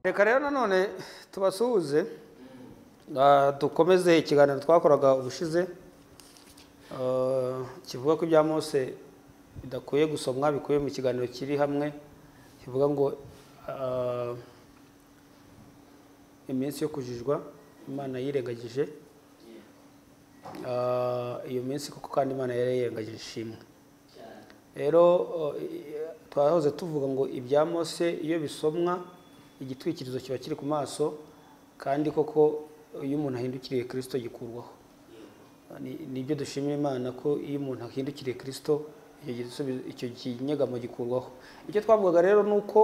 Reka rero nanone tubasuhuze dukomeze ikiganiro twakoraga ubushize kivuga ko ibya Mose bidakwiye gusomwa bikuye mu kiganiro kiri hamwe kivuga ngo iminsi yo kujijwa Imana yirengagije iyo minsi kuko kandi Imana yarayirengagije ishimwe. Rero twahoze tuvuga ngo ibya Mose iyo bisomwa igitwikirizo kiba kiri ku maso kandi koko iyo umuntu ahindukiriye Kristo gikurwaho. Nibyo dushimira Imana ko iyo umuntu ahindukiriye Kristo icyo kinyegamo gikurwaho. Icyo twavugaga rero nuko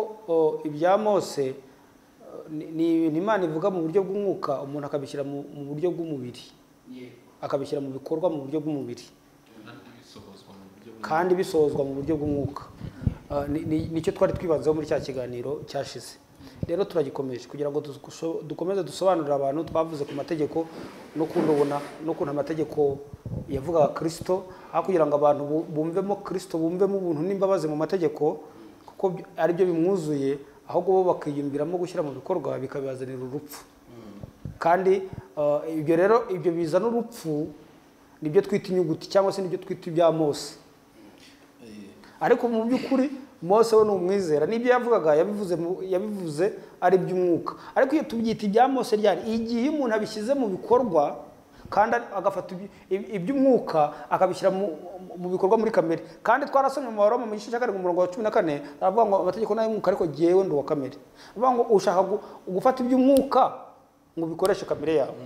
ibya Mose ni Imana ivuga mu buryo bw'umwuka umuntu akabishyira mu buryo bw'umubiri, akabishyira mu bikorwa mu buryo bw'umubiri kandi bisohozwa mu buryo bw'umwuka. Nicyo twari twibanzeho muri cya kiganiro cyashize. Rero turagikomeje kugira ngo dukomeze dusobanurira abantu. Twavuze ku mategeko no kuntu amategeko yavugaga Kristo, aho kugira ngo abantu bumvemo Kristo, bumvemo ubuntu n'imbabazi mu mategeko kuko ari byo bimwuzuye, ahubwo bo bakiyumviramo gushyira mu bikorwa bikabazanira urupfu. Kandi ibyo rero ibyo bizana urupfu nibyo twita inyuguti cyangwa se nibyo twita ibya Mose. Ariko mu by'ukuri Mose we n'umwizera n'ibyo yavugaga yabivuze ari by'umwuka. Ariko iyo tubyita ibya Mose ryari igihe umuntu abishyize mu bikorwa kandi agafata iby'umwuka akabishyira mu bikorwa muri kamere. Kandi twarasomye mu Baroma mu gice cya 14 aravuga ngo amategeko n'ay'umwuka ariko giyewe ndo wa kamere. Aravuga ngo ushaka gufata iby'umwuka ngo bikoreshe kamere yawe.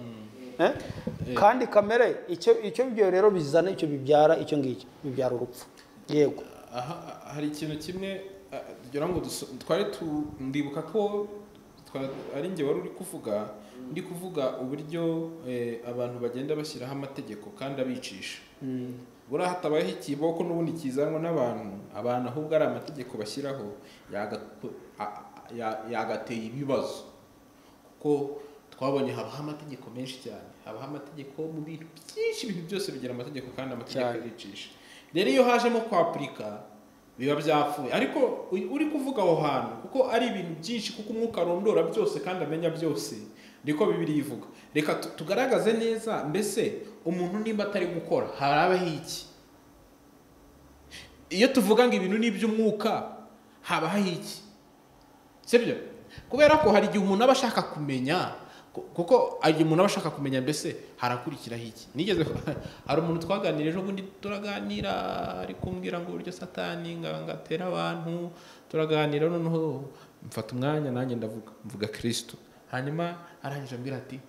Kandi kamere icyo byo rero bizana icyo bibyara icyo ngicyo bibyara urupfu. Yego. Hari ikintu kimwe kugira ngo twari ndibuka ko ari nge wari uri kuvuga uburyo abantu bagenda bashyiraho amategeko kandi abicisha. Buriya hatabayeho ikiboko n'ubundi kizanwa abantu ahubwo ari amategeko bashyiraho yagateye ibibazo kuko twabonye habaho amategeko menshi cyane, habaho amategeko mu bintu byinshi, ibintu byose bigira amategeko kandi amategeko aricisha. Rero iyo hajemo kwapurika biba byapfuye. Ariko uri kuvuga aho hantu kuko ari ibintu byinshi kuko umwuka arondora byose kandi amenya byose, niko Bibiliya ivuga. Reka tugaragaze neza mbese umuntu nimba atari gukora harabaho iki. Iyo tuvuga ngo ibintu n'iby'umwuka habaho iki, sibyo? Kubera ko hari igihe umuntu aba ashaka kumenya, kuko igihe umuntu aba ashaka kumenya mbese harakurikiraho iki. Nigeze hari umuntu twaganira ejo bundi turaganira ari kumbwira ngo uburyo Satani ngatera abantu, turaganira noneho mfata umwanya nanjye mvuga Kristo. Hanyuma arangije ambwira ati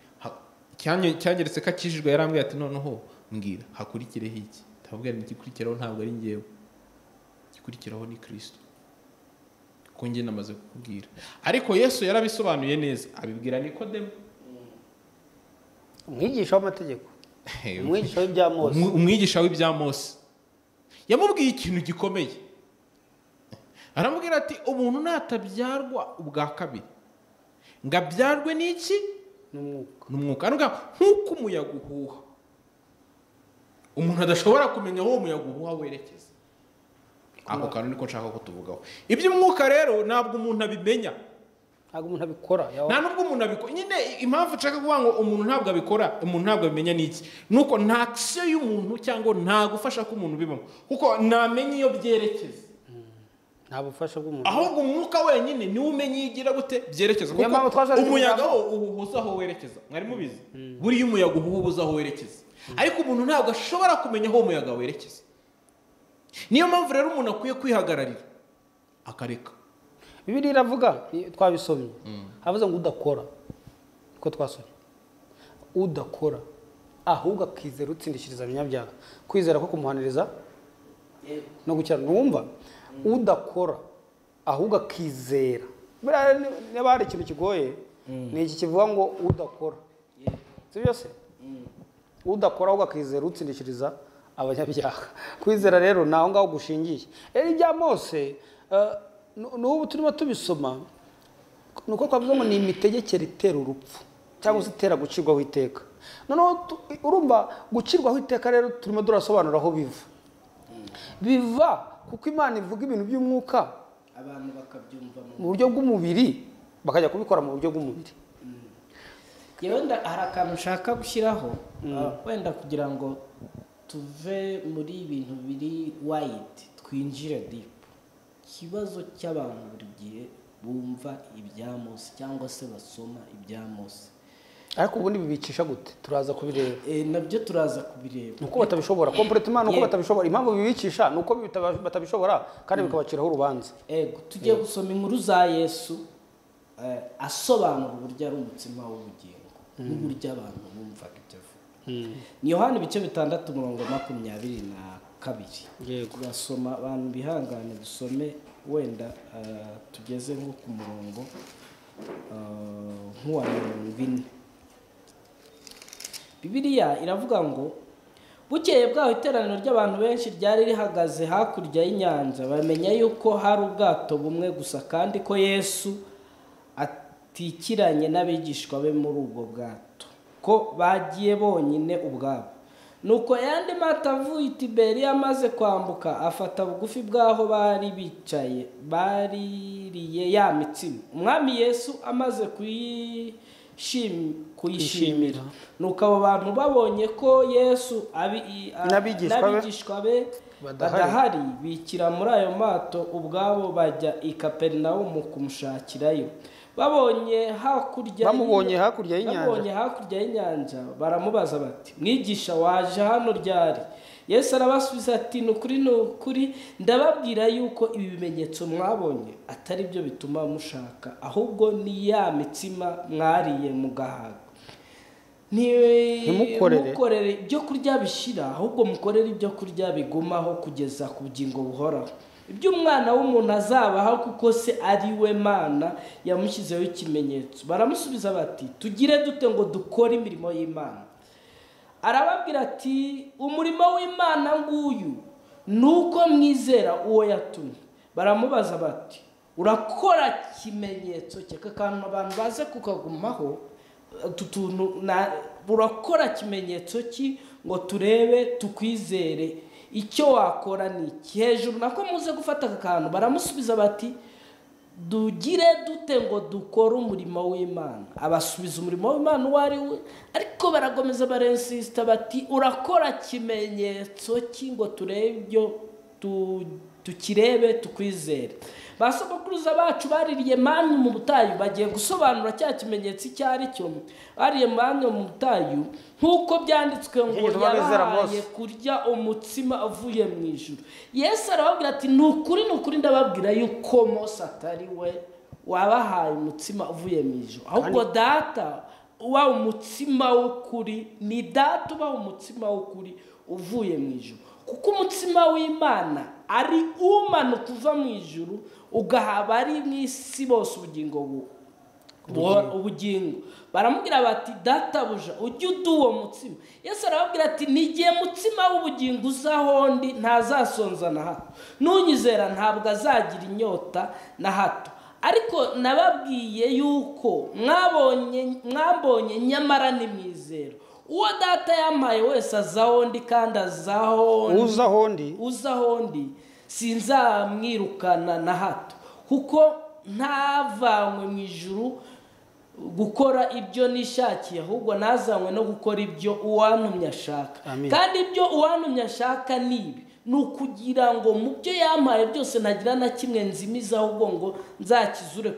cyangeretse ko akijijwe, yarambwira ati noneho mbwira hakurikireho iki. Ndababwira ni igikurikiraho ntabwo ari njyewe, igikurikiraho ni Kristo ko njye namaze kukubwira. Ariko Yesu yarabisobanuye neza abibwira Nikodemo, umwigisha w'amategeko, umwigisha w'ibya Mose, umwigisha w'ibya Mose yamubwiye ikintu gikomeye. Aramubwira ati umuntu natabyarwa ubwa kabiri ngo abyarwe n'iki? N'umwuka. Nk'uko umuyaga uhuha, umuntu adashobora kumenya aho umuyaga uhuha werekeza. Ako kantu niko nshaka ko tuvugaho. Iby'umwuka rero ntabwo umuntu abimenya, ntabwo umuntu abikora. Nta nubwo umuntu abikora. Nyine impamvu nshaka kuvuga ngo umuntu ntabwo abikora, umuntu ntabwo abimenya n'iki, nuko nta action y'umuntu cyangwa nta gufasha ko umuntu bibamo kuko namenye iyo byerekeza. Nta bufasha bw'umuntu, ahubwo umwuka wenyine niwe umenya igira gute byerekeza. Kuko umuyaga wo uhubuza aho werekeza. Mwari mubizi buriya umuyaga uhubuza aho werekeza, ariko umuntu ntabwo ashobora kumenya aho umuyaga werekeza. Niyo mpamvu rero umuntu akwiye kwihagararira akareka. Bibiliya iravuga, twabisomye, havuze ngo udakora, ko twasomye, udakora ahubwo akizera utsindishiriza abanyabyaha. Kwizera ko kumuhaniriza no gukira. Numva udakora ahubwo akizera. Niba hari ikintu kigoye ni iki kivuga ngo udakora, si byo se? Udakora ahubwo akizera utsindishiriza abanyabyaha. Kwizera rero naho ngaho gushingiye. Ibya Mose n'ubu turimo tubisoma nuko twavuze ngo ni imitegekere itera urupfu cyangwa se itera gucirwaho iteka. Noneho urumva gucirwaho iteka rero turimo durasobanura aho biva kuko Imana ivuga ibintu by'umwuka abantu bakabyumva mu buryo bw'umubiri bakajya kubikora mu buryo bw'umubiri. wenda hari akantu ushaka gushyiraho wenda kugira ngo tuve muri ibintu biri wide twinjire deep. Ikibazo cy'abantu buri gihe bumva ibya Mose cyangwa se basoma ibya Mose, ariko ubundi bibicisha gute? Turaza kubireba. Nabyo turaza kubireba. Nuko batabishobora complètement, nuko batabishobora. Impamvu bibicisha nuko batabishobora kandi bikabaciraho urubanza. Tujye gusoma inkuru za Yesu asobanura uburyo ari umutsima w'ubugingo n'uburyo abantu bumvaga ibyo avuga. Ni Yohana ibice 6:22. Turasoma abantu bihangane dusome wenda tugeze nko ku murongo nk'uwa 40. Bibiliya iravuga ngo bukeye bwaho iteraniro ry'abantu benshi ryari rihagaze hakurya y'inyanja, bamenya yuko hari ubwato bumwe gusa kandi ko Yesu atikiranye n'abigishwa be muri ubwo bwato, ko bagiye bonyine ubwabo. Nuko yandi mato avuye i Tiberiya amaze kwambuka afata bugufi bwaho bari bicaye baririye ya mitsima. Umwami Yesu amaze kuyishimira, nuko abo bantu babonye ko Yesu n'abigishwa be badahari, bikira muri ayo mato ubwabo bajya i Kaperinawumu kumushakirayo. Bamubonye hakurya y'inyanja baramubaza bati, mwigisha waje hano ryari? Yesu arabasubiza ati, nukuri ndababwira yuko ibi bimenyetso mwabonye atari byo bituma munshaka, ahubwo ni ya mitsima mwariye mugahaga. Ntimukorere ibyokurya bishira, ahubwo mukorere ibyokurya bigumaho kugeza ku bugingo buhoraho. Ibyo Umwana w'umuntu azabaha kuko se ari we Mana yamushyizeho ikimenyetso. Baramusubiza bati, tugire dute ngo dukore imirimo y'Imana? Arababwira ati, umurimo w'Imana nguyu nuko mwizera uwo yatumye. Baramubaza bati, urakora kimenyetso cye? Akantu abantu baze kukagumaho urakora kimenyetso ki ngo turebe tukwizere? Icyo wakora ni iki? Hejuru nako muze gufata akantu. Baramusubiza bati, dugire dute ngo dukore umurimo w'Imana? Abasubiza umurimo w'Imana uwo ari we, ariko baragomeza barensista bati, urakora kimenyetso ki ngo turebe ibyo tukirebe tukwizere? Basogokuruza bacu baririye manu mu butayu, bagiye gusobanura cya kimenyetso icyo ari cyo. Bariye manu mu butayu nk'uko byanditswe ngo yabahaye kurya umutsima uvuye mu ijuru. Yesu arababwira ati, nukuri ndababwira yuko Mose atari we wabahaye umutsima uvuye mu ijuru, ahubwo data uba umutsima w'ukuri. Ni data uba umutsima w'ukuri uvuye mu ijuru, kuko umutsima w'Imana ari umanuka uva mu ijuru ugahaba ari mu isi bose ubugingo. Baramubwira bati, databuja ujye uduha uwo mutsima. Yesu arababwira ati, nigiye mutsima w'ubugingo uza ahondi ntazasonza na hato, nunyizera ntabwo azagira inyota na hato. Ariko nababwiye yuko mwabonye nyamara nimwizera. Uwo data yampaye wese azahondi kandi uzahondi sinzamwirukana na hato, kuko ntavanywe mu ijuru gukora ibyo nishakiye, ahubwo nazanywe no gukora ibyo uwantumye ashaka. Kandi ibyo uwantumye ashaka nibi, nukugira ngo mu byo yampaye byose ntagira na kimwe nzimiza, ahubwo ngo nzakizure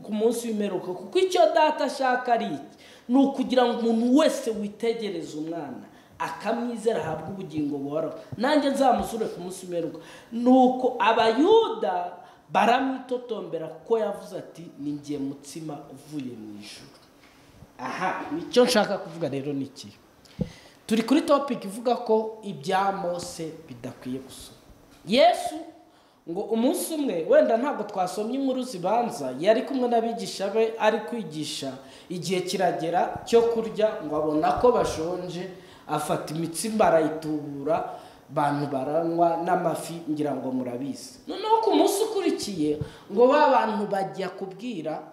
ku munsi w'imperuka. Kuko icyo data ashaka ari iki, nukugira ngo umuntu wese witegereza Umwana akamwizera ahabwa ubugingo buhoraho, nanjye nzamuzure ku munsi w'imperuka. Nuko abayuda baramwitotombera kuko yavuze ati, ni ngiye mutsima uvuye mu ijuru. Nicyo nshaka kuvuga rero ni iki? Turi kuri topic ivuga ko ibya Mose bidakwiye gusoma. Yesu ngo umunsi umwe, wenda ntabwo twasomye inkuru zibanza, yari kumwe n'abigisha be ari kwigisha. Igihe kiragera cyo kurya, ngo abona ko bashonje, afata imitsima arayitubura, bantu baranywa n'amafi, ngira ngo murabizi. Noneho ku munsi ukurikiye ngo ba bantu bajya kubwira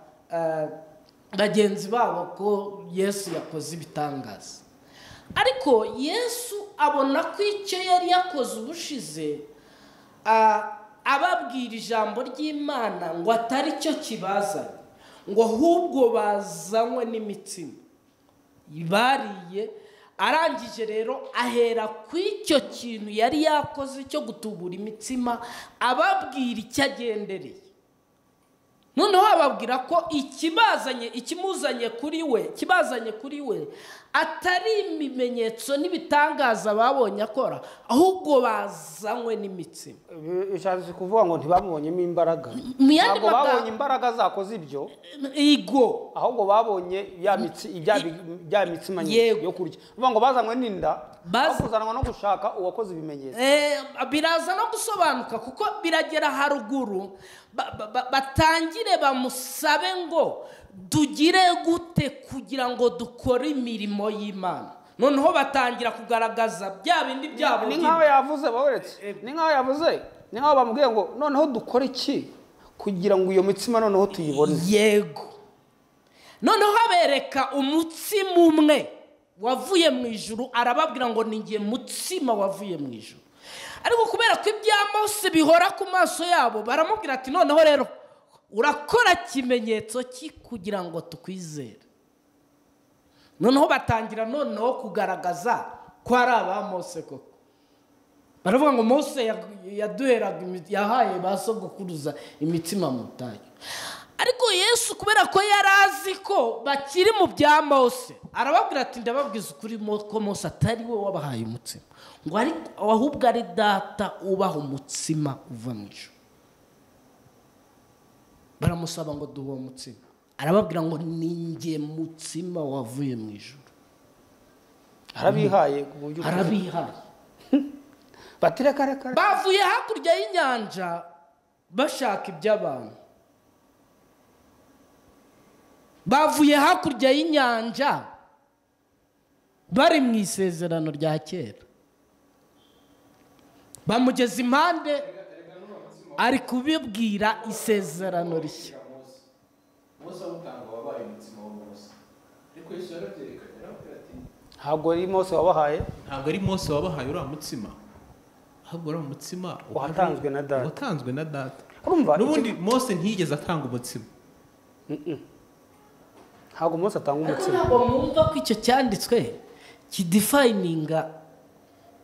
bagenzi babo ko Yesu yakoze ibitangaza. Ariko Yesu abona ko icyo yari yakoze ubushize ababwira ijambo ry'Imana ngo atari cyo kibazanye. ngo ahubwo bazanywe n'imitsima bariye. Arangije rero ahera ku icyo kintu yari yakoze cyo gutubura imitsima ababwira icyo agendereye. Noneho ababwira ko ikimuzanye kuri we atari ibimenyetso n'ibitangaza babonye akora, ahubwo bazanywe n'imitsima. Bishatse kuvuga ngo ntibabonyemo imbaraga, ntabwo babonye imbaraga zakoze ibyo, ahubwo babonye ya mitsima yo kurya. Uvuga ngo bazanywe n'inda, bakuzanwa no gushaka uwakoze ibimenyetso. Biraza no gusobanuka kuko biragera haruguru batangire bamusabe ngo tugire gute kugira ngo dukore imirimo y'Imana. Noneho batangira kugaragaza bya bindi byabo. Ni nkaho yavuze baweretse, ni nkaho bamubwiye ngo noneho dukore iki kugira ngo iyo mitsima noneho tuyibone. Yego. Noneho abereka umutsima umwe wavuye mu ijuru, arababwira ngo ni ngiye mutsima wavuye mu ijuru. Ariko kubera ko ibya Mose bihora ku maso yabo, baramubwira ati noneho rero urakora kimenyetso ki kugira ngo tukwizere. Noneho batangira noneho kugaragaza ko ari aba Mose koko. Baravuga ngo Mose yahaye basogokuruza imitsima mu butayu. Ariko Yesu kubera ko yarazi ko bakiri mu bya Mose, arababwira ati ndababwiza ukuri ko Mose atari we wabahaye umutsima, ngo ahubwo ari data ubaha umutsima uva mu ijuru. Baramusaba ngo duhe umutsima, arababwira ngo ninjye mutsima wavuye mu ijuru. Arabihaye ku buryo batireka bavuye hakurya y'inyanja bashaka iby'abantu. Bavuye hakurya y'inyanja bari mu isezerano rya kera. Bamugeze impande ari kubibwira isezerano rishya. Ntabwo ari Mose wabahaye, uriya mutsima, ahubwo uriya mutsima watanzwe na data. N'ubundi Mose ntiyigeze atanga umutsima. Ntabwo Mose atanga umutsima. Ntabwo mwumva ko icyo cyanditswe kidefininga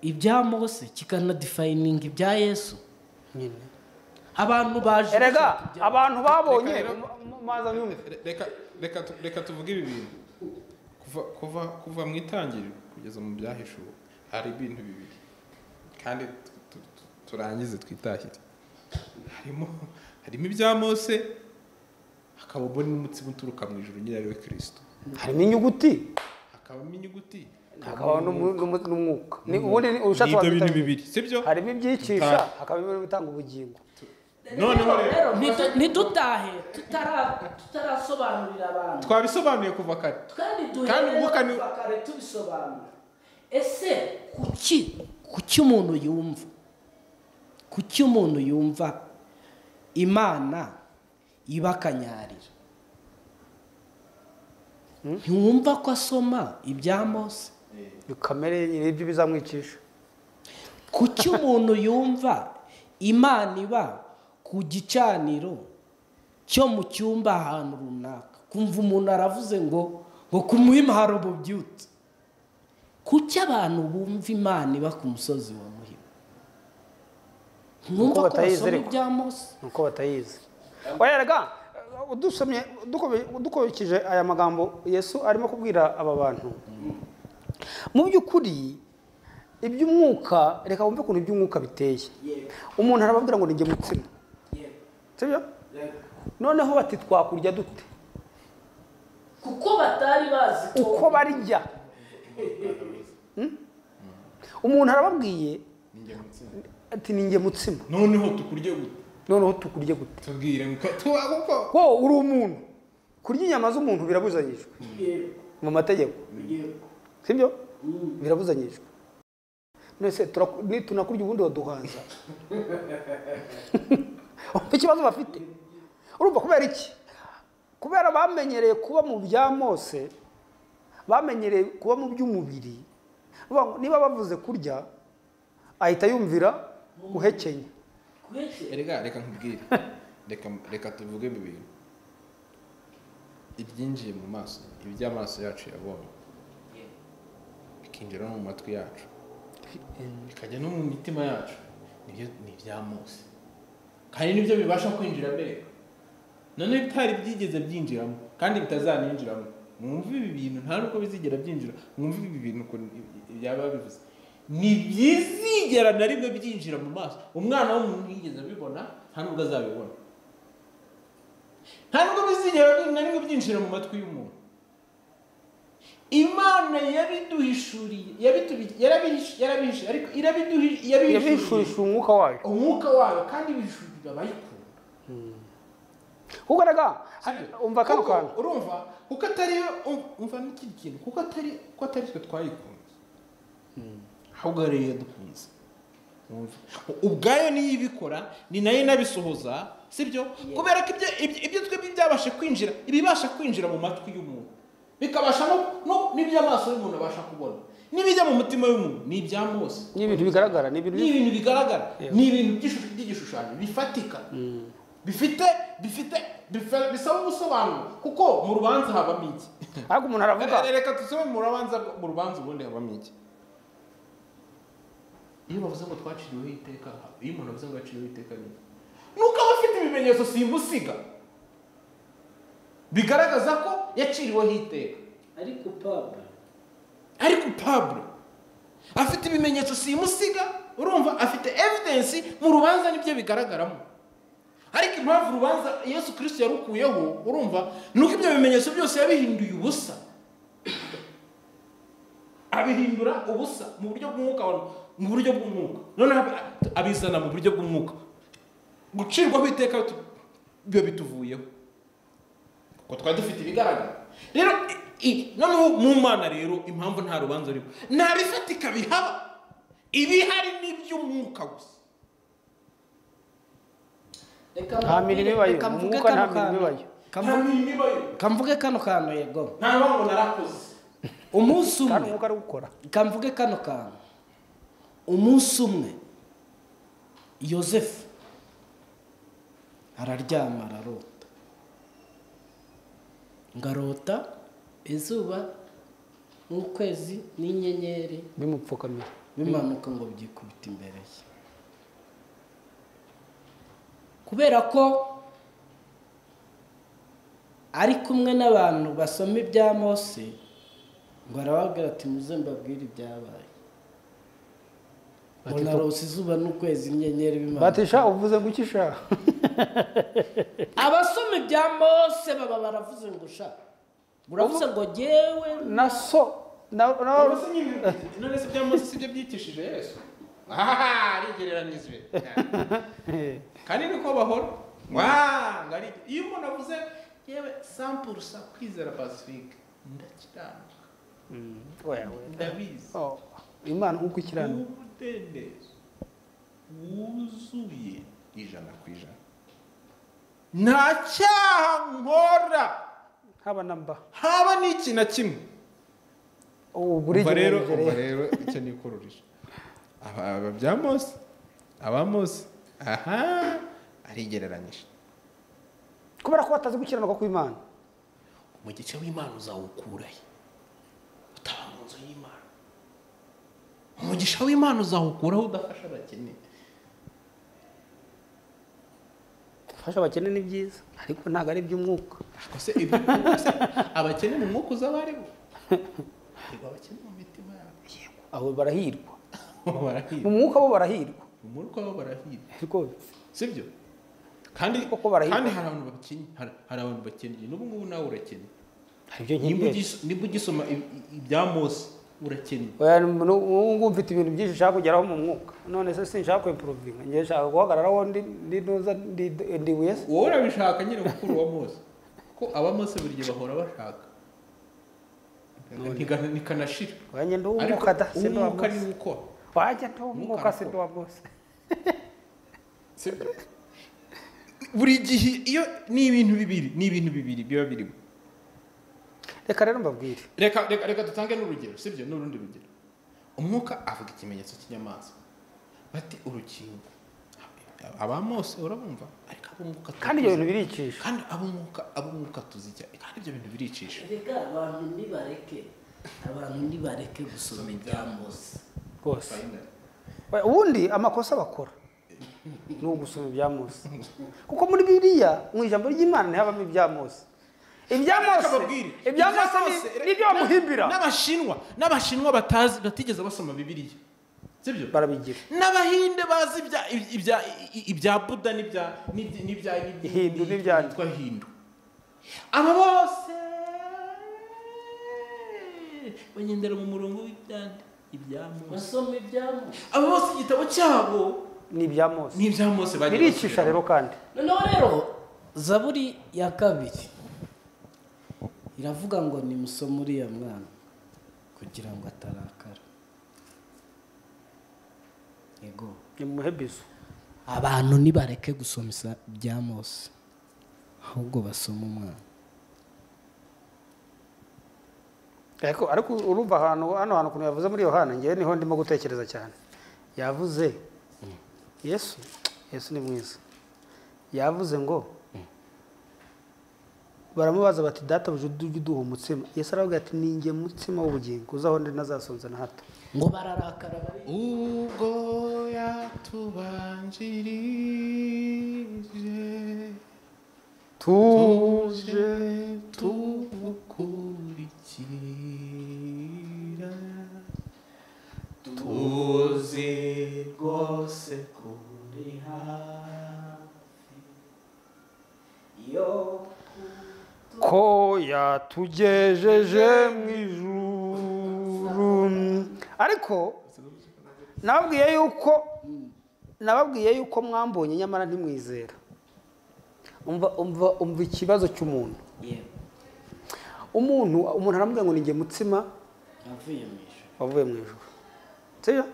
ibya Mose kikanadifininga ibya Yesu. Abantu baje abantu babonye maza nyumve. Reka tuvuge ibi bintu. Kuva mu itangiriro kugeza mu byahishuwe hari ibintu bibiri, kandi turangize twitahire. Harimo ibya Mose, hakabamo n'umutsima uturuka mu ijuru nyine ari we Kristo. Harimo inyuguti, hakabamo inyuguti, hakaba n'umwuka. Ni ibyo bintu bibiri, sibyo? Harimo ibyicisha, hakabamo ibitanga ubugingo. Noneho rero ntidutahe tutarasobanurira abantu. Twabisobanuye kuva kare, kandi umwuka ni kare tubisobanura. Ese kuki umuntu yumva Imana ibakanyarira? Ntiwumva ko asoma ibya Mose? Kamere n'ibyo bizamwicisha. Kuki umuntu yumva Imana iba ku gicaniro cyo mu cyumba ahantu runaka, kumva umuntu aravuze ngo ku Muhima hari ububyutse? Kuki abantu bumva Imana iba ku musozi wa Muhima? Ntumva ko basoma ibya Mose? Nuko batayizi. Oyerega dukobikije aya magambo Yesu arimo kubwira aba bantu, mu by'ukuri iby'umwuka, reka wumve ukuntu iby'umwuka biteye. Umuntu arababwira ngo ninjye mutsima, sibyo? Noneho bati twakurya dute? Kuko batari bazi uko barya. Umuntu arababwiye ati ninjye mutsima, noneho tukurye gute? Tubwire ko uri umuntu. Kurya inyama z'umuntu birabuzanyijwe mu mategeko, sibyo? Birabuzanyijwe. Nese tunakurya ubundi waduhanza. Ikibazo bafite urumva kubera iki? Kubera bamenyereye kuba mu bya Mose, bamenyereye kuba mu by'umubiri. Niba bavuze kurya ahita yumvira guhekenya. Reka nkubwire, reka tuvuge ibintu. ibyinjiye mu maso iby'amaso yacu yabonye bikinjira no mu matwi yacu bikajya no mu mitima yacu ni ibya Mose kandi nibyo bibasha kwinjira mbere none bitari byigeze byinjiramo kandi bitazaninjiramo mwumva ibi bintu nta nuko bizigera byinjira mwumva ibi bintu ko byaba bivuze ni byizigera na rimwe byinjira mu maso umwana w'umuntu yigeze abibona nta nubwo azabibona nta nubwo bizigera na rimwe byinjira mu matwi y'umuntu Imana yabiduhishuriye yarabihishe ariko yabihishurisha umwuka wayo kandi bihishurira abayikunda kuko rega umva kano kantu urumva kuko atari umva n'ikindi kintu kuko atari twe twayikunze ahubwo rero yadukunze ubwayo niyo ibikora ni nayo inabisohoza sibyo kubera ko ibyo twebwe byabashe kwinjira ibibasha kwinjira mu matwi y'umuntu bikabasha no n'iby'amaso y'umuntu abasha kubona n'ibijya mu mutima w'umuntu ni ibya Mose ni ibintu bigaragara ni ibintu bigaragara ni ibintu by'igishushanyo bifatika bisaba ubusobanuro kuko mu rubanza habamo iki ariko umuntu aravuga reka tusome mu rubanza ubundi habamo iki iyo bavuze ngo twaciriweho iteka iyo umuntu avuze ngo yaciriweho iteka nuko aba afite ibimenyetso simusiga bigaragaza ko yaciriweho iteka ariko Pablo afite ibimenyetso simusiga urumva afite evidence mu rubanza nibyo bigaragaramo ariko impamvu urubanza Yesu Kristo yarukuyeho urumva nuko ibyo bimenyetso byose yabihinduye ubusa abihindura ubusa mu buryo bw'umwuka none abizana mu buryo bw'umwuka gucirwaho iteka byo bituvuyeho ko twari dufite ibigaragara rero noneho mu Mana rero impamvu nta rubanza rero nta bifatika bihaba ibihari n'iby'umwuka gusa nta mirimo ibayo umwuka nta mirimo ibayo kamvuge kano kantu yego nta mpamvu narakoze umunsi umwe kandi umwuka ari gukora kamvuge kano kantu umunsi umwe Yosefu araryama ararota ngarota izuba n'ukwezi n'inyenyeri bimupfukamira bimanuka ngo byikubita imbere ye kubera ko ari kumwe n'abantu basoma ibya Mose ngo arababwira ati muze mbabwire ibyabaye narose izuba n'ukwezi n'inyenyeri bimanuka batisha uvuze ngo ukisha abasoma ibya Mose baba baravuze ngo sha uravuze ngo jewe naso none se ibya Mose sibyo byitishije Yesu arigereranizwe kandi niko bahora ngari iyo umuntu avuze yewe 100% kwizera pacifique ndakiranuka ndabizi Imana uko ikiranuka umudendezo wuzuye 100%. Nta cyaha nkora haba n'iki na kimwe umva rero icyo nikururije aba bya Mose aba Mose arigereranyije kubera ko batazi gukiranuka kw'Imana umugisha w'Imana uzawukurahe utaba mu nzu y'Imana umugisha w'Imana uzawukuraho udafasha abakene gufasha abakene ni byiza ariko ntabwo ari iby'umwuka se ibyo abakene mu mwuka uzabariho abakene mu mitima yabo aho barahirwa mu mwuka bo barahirwa mu mwuka bo barahirwa rwose sibyo kandi hari abantu bakennye n'ubu ngubu nawe urakennye niba ugisoma ibya Mose urakennye ubu mfite ibintu byinshi nshaka kugeraho mu mwuka none se sinshaka kwimpuruvinga ngiye nshaka guhagararaho ndi wese wowe urabishaka nyine mukuru wa Mose ko aba Mose buri gihe bahora bashaka ntikanashira wanjye ndi umwuka da si ndo umwuka ni uko wanjye ndi umwuka si ndo wa Mose buri gihe iyo ni ibintu bibiri biba birimo reka rero mbabwire reka dutange n'urugero sibyo n'urundi rugero umwuka avuga ikimenyetso cy'inyamaswa bati urukingo abamose urabumva ariko abumuka kandi ibyo bintu biricisha kandi abumuka tuzijya kandi ibyo bintu biricisha reka abantu ntibareke gusoma ibya Mose rwose ubundi amakosa bakora ni ugusoma ibya Mose kuko muri Bibiliya mu ijambo ry'Imana ntihabamo ibya Mose ibya Mose nibyo bamuhimbira n'abashinwa batigeze basoma Bibiliya sibyo barabigira n'abahinde bazi ibya Buddha n'ibya Hindu n'ibyanditwa Hindu aba bose bagendera mu murongo w'ibyandi ibya Mose basoma ibya Mose aba bose igitabo cyabo ni ibya Mose biricisha rero kandi noneho rero Zaburi ya 2 iravuga ngo nimusome uriya mwana kugira ngo atarakara yego nimuhe bizo abantu nibareke gusoma ibya Mose ahubwo basoma umwana ariko urumva hano hantu kuntu yavuze muri Yohana ngiye niho ndimo gutekereza cyane yavuze Yesu ni mwiza yavuze ngo baramubaza bati data buje duha umutsima Yesu aravuga ati ninjye mutsima w'ubugingo uzaho ndi nazasonza na hato ngo bararakara bari ubwo yatubanjirije tuje tugukurikira tuzi rwose kuri hafi yo ko yatugejeje mu ijuru ariko nababwiye yuko mwambonye nyamara ntimwizera umva ikibazo cy'umuntu umuntu aramubwira ngo ninjye mutsima wavuye mu ijuru sibyo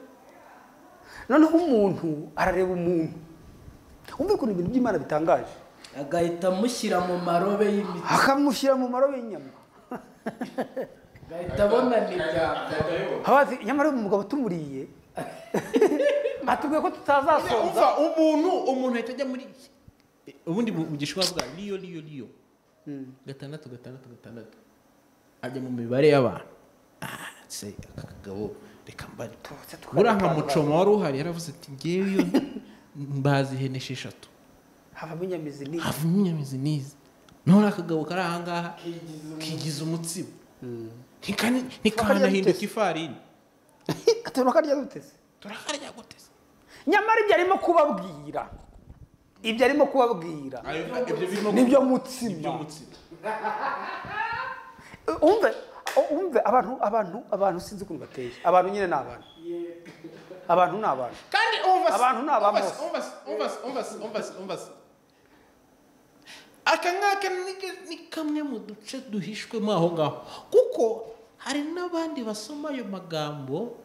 noneho umuntu arareba umuntu umve ukuntu ibintu by'Imana bitangaje agahita amushyira mu marobe y'imiti akamushyira mu marobe y'inyama agahita abona n'ibyapa nyamara umugabo tumuriye atubwiye ko tutazasonza umuntu ahita ajya muri ubundi mu gishwa bwa liyo 6 ajya mu mibare y'abantu se akagabo reka mbari buriya nka mucoma wari uhari yaravuze ati ngewe iyo mbazi ihene 6 havamo inyamizi n'izi none akagabo kari ahangaha kigize umutsima ntikanahinduka ifarini turakarya gutese nyamara ibyo arimo kubabwira nibyo mutsima umve abantu sinzi ukuntu bateye abantu nyine ni abantu kandi abantu ni abamose aka ngaka ni kamwe mu duce duhishwemo aho ngaho kuko hari n'abandi basoma ayo magambo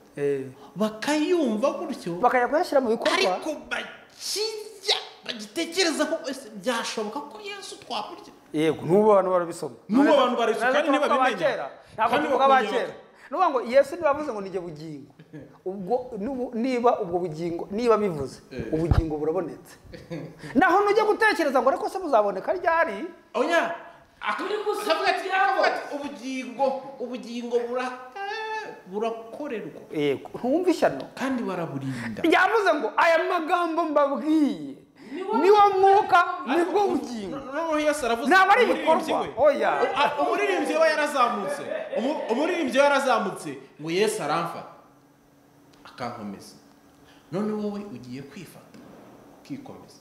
bakayumva gutyo bakajya kuyashyira mu bikorwa ariko bagitekereza ko byashoboka ko Yesu twakurya yego n'ubu abantu barabisoma kandi ntibabimenya ntabwo tuvuga abakera nuvuga ngo Yesu ntibavuze ngo nijye bugingo ubwo niba ubwo bugingo niba bivuze ubugingo burabonetse naho nujya gutekereza ngo ariko se buzaboneka ryari oya ubugingo burakorerwa yego ntumva ishyano kandi baraburinda yavuze ngo aya magambo mbabwiye niwo mwuka nibwo bugingo ntabwo ari ibikorwa oya umuririmbyi we yarazamutse ngo Yesu aramfata akankomeza none wowe ugiye kwifata ukikomeza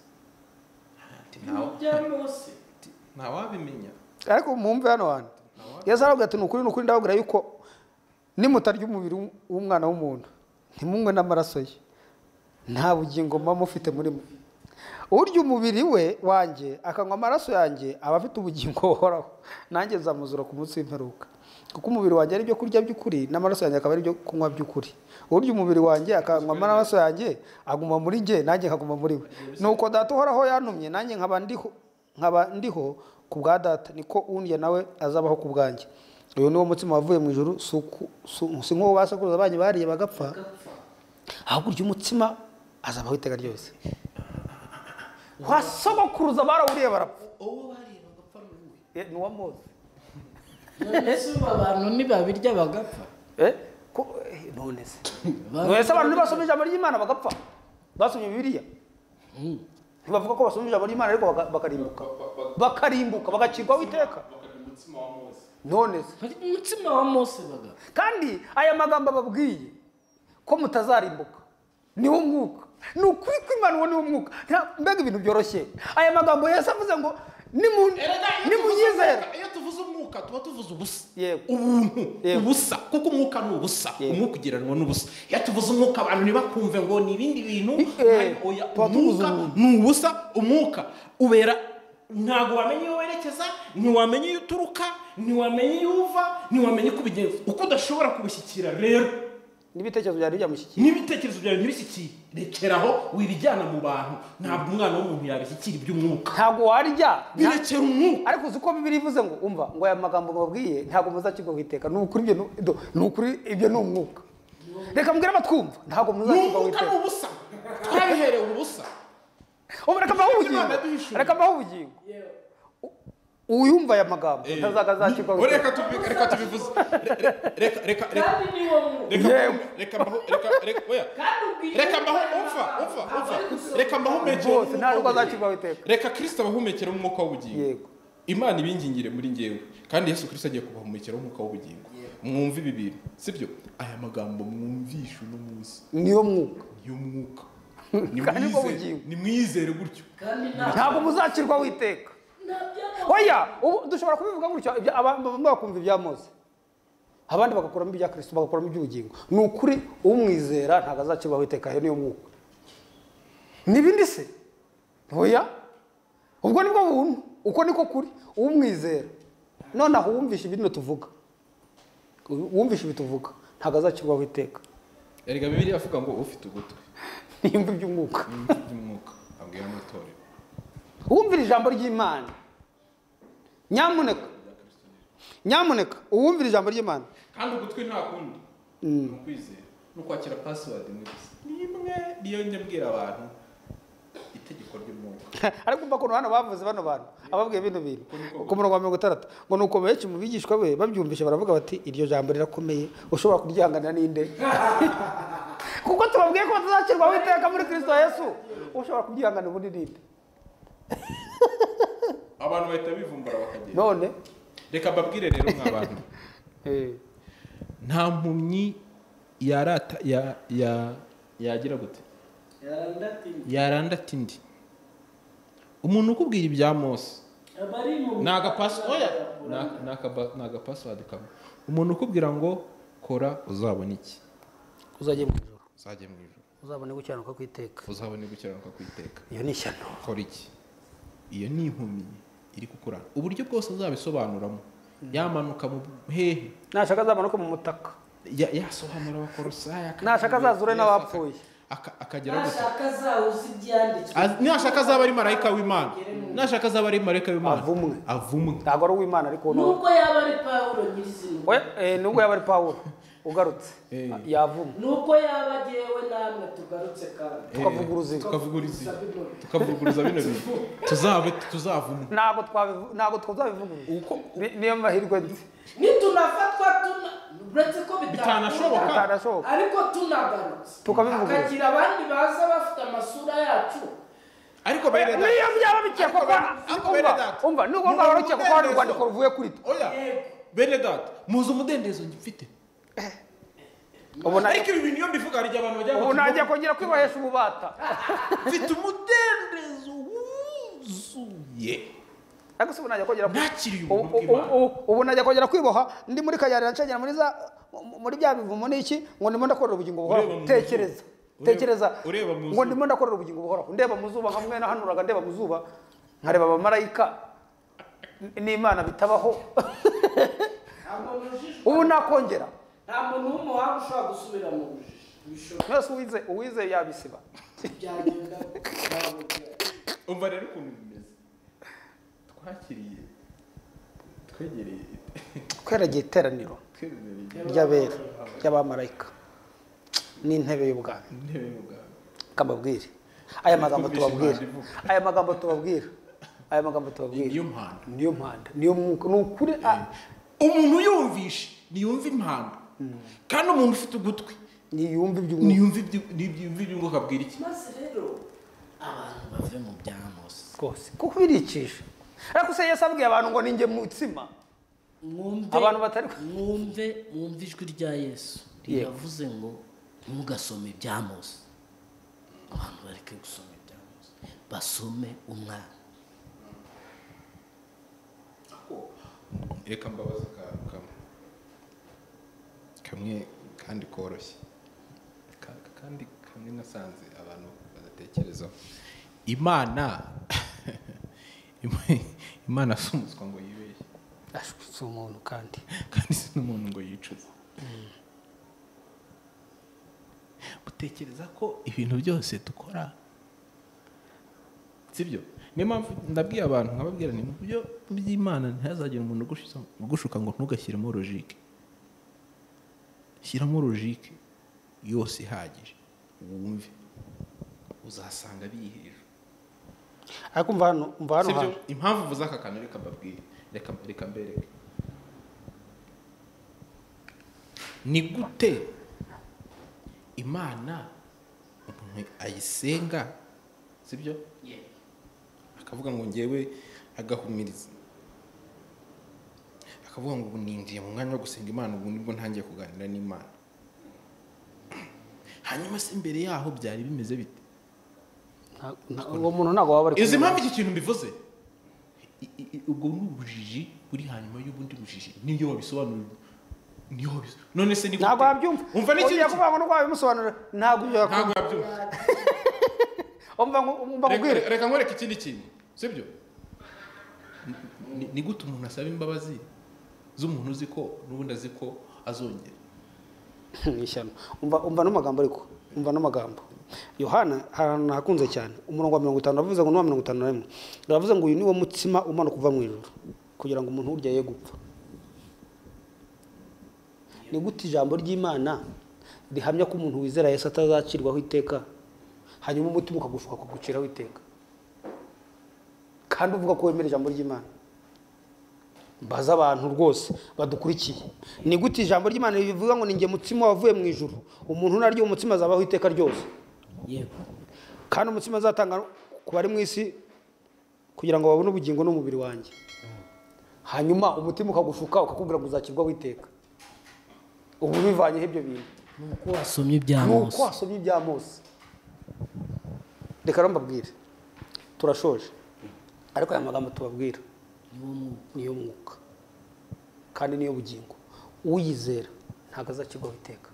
ntawabimenya ariko mwumve hano hantu Yesu aravuga ati ni ukuri ndababwira yuko nimutarya umubiri w'umwana w'umuntu ntimunywe n'amaraso ye nta bugingo muba mufite muri mwe urya umubiri we wanjye akanywa amaraso yanjye aba afite ubugingo buhoraho nanjye nzamuzura ku munsi w'imperuka kuko umubiri wanjye ari ibyo kurya by'ukuri n'amaraso yanjye akaba ari ibyo kunywa by'ukuri urya umubiri wanjye akanywa amaraso yanjye aguma muri njye nanjye nkaguma muri we nuko data uhoraho yantumye nanjye nkaba ndiho ku bwa data niko undya nawe azabaho ku bwanjye uyu niwo mutsima wavuye mu ijuru si nk'uwo basakuruza banyu bariye bagapfa ahubwo urya umutsima azabaho iteka ryose wasogokuruza barawuriye barapfa uwo bariye bagapfa n'uwe ni uwa Mose none se abantu ntibabirya bagapfa none se abantu ntibasoma ijambo ry'Imana bagapfa basomye Bibiliya ntibavuga ko basoma ijambo ry'Imana ariko bakarimbuka bagacirwaho iteka none se umutsima wa Mose baga kandi aya magambo ababwiye ko mutazarimbuka niwo mwuka ni ukuri kw'Imana uwo niwo mwuka mbega ibintu byoroshye aya magambo Yesu avuze ngo nimuyizera iyo tuvuze umwuka tuba tuvuze ubusa Yego. ubuntu ubusa kuko umwuka ni ubusa umwuka ugereranwa n'ubusa iyo tuvuze umwuka abantu ntibakumve ngo ni ibindi bintu umwuka ni ubusa umwuka ubera ntabwo wamenye iyo werekeza ntiwamenye iyo uturuka ntiwamenye iyo uva ntiwamenye uko ubigenza uko udashobora kubishyikira rero n'ibitekerezo byari byamushyikira n'ibitekerezo byawe ntibishyikire rekeraho wirijyana mu bantu ntabwo umwana w'umuntu yabishyikira iby'umwuka ntabwo warya birekera umwuka ariko uzi ko Bibiliya ivuze ngo umva ngo aya magambo babwiye ntabwo muzakirwaho iteka ni ukuri ibyo ni umwuka reka mbwira abatwumva ntabwo muzakirwaho iteka ni ubusa twabiherewe ubusa reka mbaho ubugingo uyumva aya magambo ntazaga azakirwaho iteka reka tubivuze reka mbahumekere reka Kristo abahumekere umwuka w'ubugingo Imana ibingingire muri ngewe kandi Yesu Kristo agiye kubahumekera umwuka w'ubugingo mwumve ibi bintu sibyo aya magambo mwumvishe uno munsi niyo mwuka nimwizere gutyo ntabwo muzakirwaho iteka oya dushobora kubivuga gutyo bamwe bakumva ibya Mose abandi bagakuramo ibya Kristo bagakuramo iby'ubugingo ni ukuri umwizera ntabwo azakirwaho iteka niyo mwuka n'ibindi se oya ubwo nibwo buntu uko niko kuri umwizera noneho wumvishe ibintu tuvuga wumvishe ibituvuga ntabwo azakirwaho iteka erega Bibiliya avuga ngo ufite ugutwi nimba iby'umwuka abwira amatorero wumvira ijambo ry'Imana nyamuneka uwumvira ijambo ry'Imana kandi ugutwi nta kundi ukwizera no kwakira password nimwe niyo njye abantu itegeko ry'umwuka ariko umva ko hano bavuze bano bantu ababwiye bino bintu ku murongo wa 60 ngo nuko benshi mu bigishwa be babyumvishe baravuga bati iryo jambo rirakomeye ushobora kuryihanganira ninde kuko tubabwiye ko tuzakirwaho iteka muri Kristo Yesu ushobora kubyihanganira ubundi ninde abantu bahita bivumbura bakagenda none reka mbabwire rero mw'abantu nta mpumyi yarata yagira gute yarandata indi umuntu ukubwira ibya Mose ni agapasiwadi kamwe umuntu ukubwira ngo kora uzabona iki uzajye mu ijoro uzabone gukiranuka kw'iteka iyo ni ishyano kora iki iyo ni impumyi iri kukurana uburyo bwose azabisobanuramo yamanuka mu hehe nashaka azamanuka mu mutaka yasobanura abakorosayi nashaka azazure n'abapfuye akagera gute nashaka azawuzi ibyanditswe nashaka azaba ari marayika w'Imana nashaka azaba ari marayika w'Imana avumwe ntabwo ari uw'Imana ariko nubwo yaba ari Pawulo nyirizina nubwo yaba ari Pawulo ugarutse yavumwe nubwo yaba agewe namwe tugarutse kandi tukavuguruza bino bintu tuzavumwe ntabwo twazabivuguruza niyo mahirwe nzi nitunafatwa uretse ko bitanashoboka ariko tunagarutse hakagira abandi baza bafite amasura yacu ariko bene data niyo byaba bikekwa ko umva nuko ngaba rukeka ko hari urwandiko ruvuye kuri twe oya bene data muzi umudendezo ngifite ariko ibi bintu iyo mbivuga hari abantu bajya ubu najya kongera kwibohesha ububata mfite umudendezo wuzuye ariko se ubu najya kongera nakiriye ubuntu bw'Imana ubu najya kongera kwiboha ndi muri kayarira ncengera muri bya bivumo n'iki ngo ndimo ndakorera ubugingo buhoraho tekereza ngo ndimo ndakorera ubugingo buhoraho ndeba mu zuba nka mwene hanuraga ndeba mu zuba nkareba abamarayika n'Imana bitabaho ubu nakongera nta muntu w'umuhanga ushobora gusubira mu bujiji mwese uwize yabisiba byagenda umva rero ukuntu bimeze tweragiye iteraniro ry'abera ry'abamarayika n'intebe y'ubwami kambabwire aya magambo tubabwira niyo mpanda niyo mwuka ni ukuri. Umuntu yumvishe niyumva impanda, kandi umuntu ufite ugutwi niyumva iby'umwuka abwira iki. maze rero abantu bave mu bya Mose rwose kuko birikije. ariko se Yesu abwiye abantu ngo ninjye mutsima, abantu batari mwumve ijwi rya Yesu yavuze ngo ntugasome ibya Mose. abantu bareke gusoma ibya Mose, basome Umwana. Reka mbabaza kamwe kandi koroshye, kandi kamwe nasanze abantu badatekerezaho. Imana si umuswa ngo yibeshye, si umuntu kandi si n'umuntu ngo yicuze. Utekereza ko ibintu byose dukora sibyo? Niyo mpamvu ndabwiye abantu nkababwira ni mu byo by'Imana ntihazagire umuntu ugushuka ngo ntugashyiremo logique. Shyiramo logique yose ihagije, wumve uzasanga bihejwe. ariko umva hano sibyo? Impamvu uvuze aka kantu reka mbabwire, reka mbereke. Ni gute Imana umuntu ayisenga sibyo? Akavuga ngo ngewe, agahumiriza, akavuga ngo ninjiye mu mwanya wo gusenga Imana, ubu nibwo ntangiye kuganira n'Imana. Hanyuma se imbere yaho byari bimeze bite? uwo muntu ntabwo waba ari izi mpamvu iki kintu mbivuze. Ubwo ni ubujiji buri hanyuma y'ubundi bujiji. Niyo wabisobanurira none se niko ntabwo wabyumva. Umva n'iki ugiye kuvuga ngo nubwo wabimusobanurira ntabwo yabyumva. umva kubwira. Reka nkwereke ikindi kintu sibyo? Ni gute umuntu asaba imbabazi z'umuntu uzi ko n'ubundi azi ko azongera. Ishyano. umva n'amagambo ariko umva n'amagambo. Yohana ahantu hakunze cyane umurongo wa 50 avuze ngo 51 aravuze ngo uyu ni wo mutsima umanuka kuva mu ijuru kugira ngo umuntu urya ye gupfa. Ni gute ijambo ry'Imana rihamya ko umuntu wizera Yesu atazacirwaho iteka, hanyuma umutima ukagushuka kuguciraho iteka, kandi uvuga ko wemera ijambo ry'Imana? Mbaza abantu rwose badukurikiye, ni gute ijambo ry'Imana rivuga ngo ninjye mutsima wavuye mu ijuru, umuntu naryo umutsima azabaho iteka ryose? yego, kandi umutsima azatanga ku bari mu isi kugira ngo babone ubugingo n'umubiri wanjye. Hanyuma umutima ukagushuka ukakubwira ngo uzakirwaho iteka. Ubu bivanyeho ibyo bintu. nuko wasomye ibya Mose. Reka mbabwire, turashoje, ariko aya magambo tubabwira niyo mwuka kandi niyo bugingo. Uyizera ntabwo azakirwaho iteka.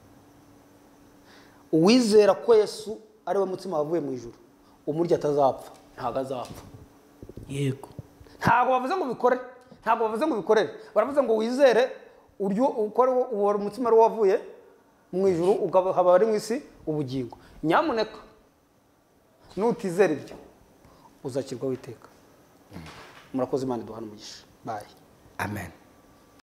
Uwizera ko Yesu ari we mutsima wavuye mu ijuru, umurya atazapfa, ntabwo azapfa. Yego, ntabwo bavuze ngo bikorere, baravuze ngo wizere uryo ukore uwo mutsima ari wavuye mu ijuru ukaba ari mu isi ubugingo. Nyamuneka nutizera ibyo uzakirwaho iteka. Murakoze, Imana iduhana umugisha. Bye. amen.